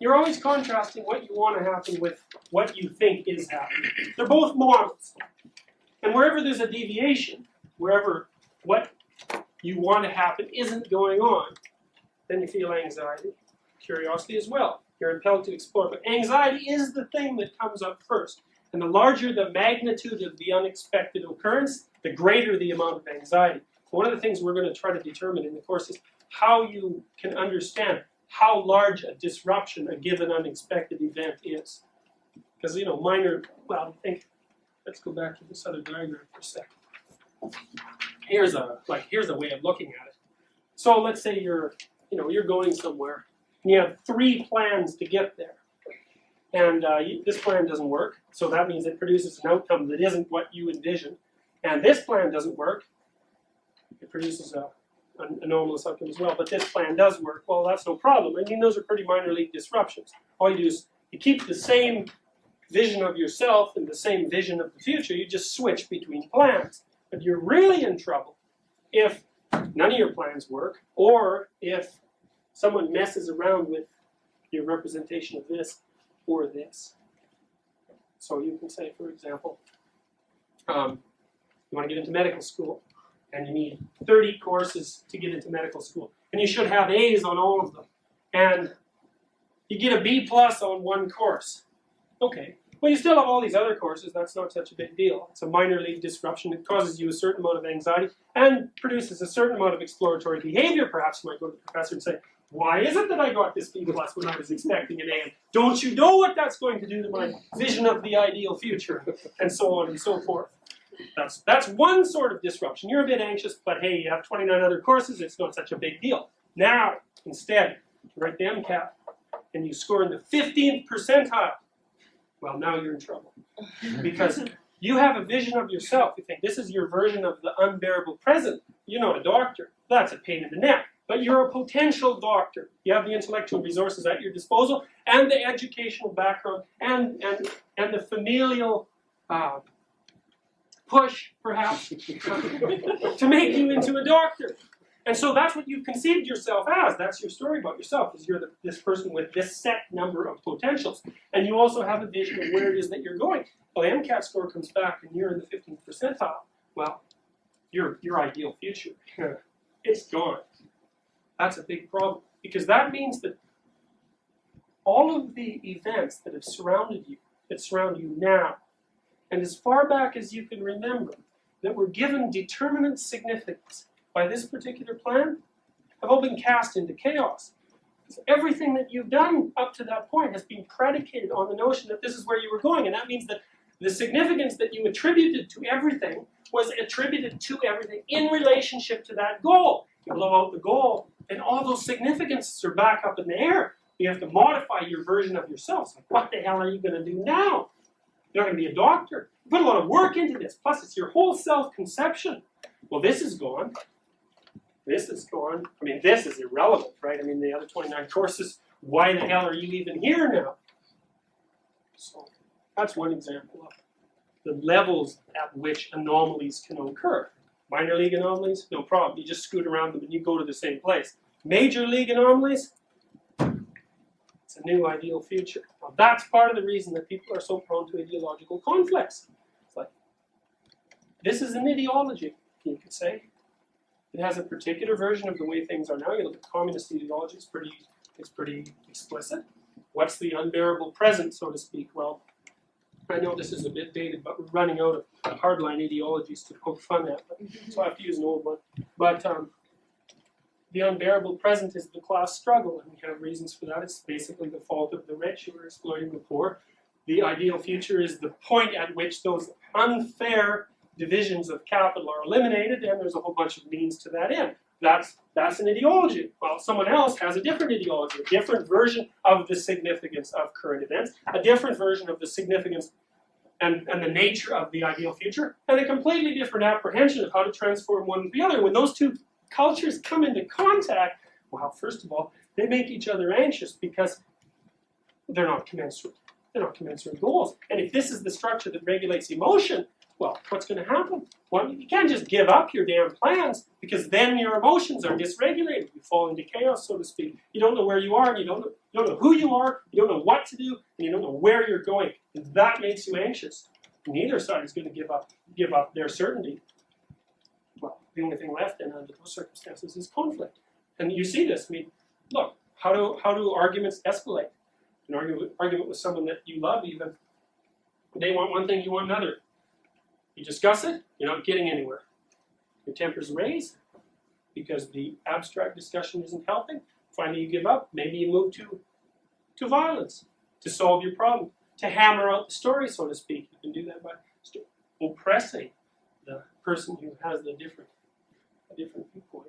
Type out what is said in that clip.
You're always contrasting what you want to happen with what you think is happening. They're both models. And wherever there's a deviation, wherever what you want to happen isn't going on, then you feel anxiety, curiosity as well. You're impelled to explore. But anxiety is the thing that comes up first. And the larger the magnitude of the unexpected occurrence, the greater the amount of anxiety. One of the things we're going to try to determine in the course is how you can understand how large a disruption a given unexpected event is. Because, you know, minor, well, I think, let's go back to this other diagram for a second. Here's a way of looking at it. So let's say you're going somewhere, and you have 3 plans to get there. And this plan doesn't work, so that means it produces an outcome that isn't what you envisioned. And this plan doesn't work. It produces an anomalous outcome as well, but this plan does work. Well, that's no problem. I mean, those are pretty minor league disruptions. All you do is you keep the same vision of yourself and the same vision of the future. You just switch between plans. But you're really in trouble if none of your plans work, or if someone messes around with your representation of this or this. So you can say, for example, you want to get into medical school, and you need 30 courses to get into medical school. And you should have A's on all of them. And you get a B+ on one course. Okay. Well, you still have all these other courses. That's not such a big deal. It's a minor league disruption. It causes you a certain amount of anxiety and produces a certain amount of exploratory behavior. Perhaps you might go to the professor and say, why is it that I got this B+ when I was expecting an A? And don't you know what that's going to do to my vision of the ideal future? And so on and so forth. That's one sort of disruption. You're a bit anxious, but hey, you have 29 other courses. It's not such a big deal. Now, instead, you write the MCAT, and you score in the 15th percentile. Well, now you're in trouble. Because you have a vision of yourself. You think this is your version of the unbearable present. You're not a doctor. That's a pain in the neck. But you're a potential doctor. You have the intellectual resources at your disposal, and the educational background, and the familial push, perhaps, to make you into a doctor. And so that's what you've conceived yourself as. That's your story about yourself, is you're this person with this set number of potentials. And you also have a vision of where it is that you're going. Well, the MCAT score comes back and you're in the 15th percentile. Well, your ideal future, it's gone. That's a big problem. Because that means that all of the events that have surrounded you, that surround you now, and as far back as you can remember, that were given determinate significance by this particular plan, have all been cast into chaos. Because everything that you've done up to that point has been predicated on the notion that this is where you were going, and that means that the significance that you attributed to everything was attributed to everything in relationship to that goal. You blow out the goal, and all those significances are back up in the air. You have to modify your version of yourself. It's like, what the hell are you going to do now? You're not going to be a doctor. You put a lot of work into this. Plus, it's your whole self-conception. Well, this is gone. This is gone. I mean, this is irrelevant, right? I mean, the other 29 courses, why the hell are you even here now? So that's one example of the levels at which anomalies can occur. Minor league anomalies, no problem. You just scoot around them and you go to the same place. Major league anomalies, it's a new ideal future. Now, that's part of the reason that people are so prone to ideological conflicts. It's like, this is an ideology, you could say. It has a particular version of the way things are now. You look at communist ideology, it's pretty explicit. What's the unbearable present, so to speak? Well, I know this is a bit dated, but we're running out of hardline ideologies to poke fun at, so I have to use an old one. But the unbearable present is the class struggle, and we have reasons for that. It's basically the fault of the rich who are exploiting the poor. The ideal future is the point at which those unfair divisions of capital are eliminated, and there's a whole bunch of means to that end. That's an ideology. Well, someone else has a different ideology, a different version of the significance of current events, a different version of the significance and the nature of the ideal future, and a completely different apprehension of how to transform one to the other. When those two cultures come into contact, well, first of all, they make each other anxious because they're not commensurate. They're not commensurate goals. And if this is the structure that regulates emotion, well, what's going to happen? Well, you can't just give up your damn plans, because then your emotions are dysregulated. You fall into chaos, so to speak. You don't know where you are, and you don't know, You don't know who you are, you don't know what to do, and you don't know where you're going. And that makes you anxious. Neither side is going to give up their certainty. Well, the only thing left then under those circumstances is conflict. And you see this. I mean, look, how do arguments escalate? An argument with someone that you love even, they want one thing, you want another. You discuss it, you're not getting anywhere. Your temper's raised because the abstract discussion isn't helping. Finally, you give up. Maybe you move to violence to solve your problem, to hammer out the story, so to speak. You can do that by oppressing the person who has a different viewpoint.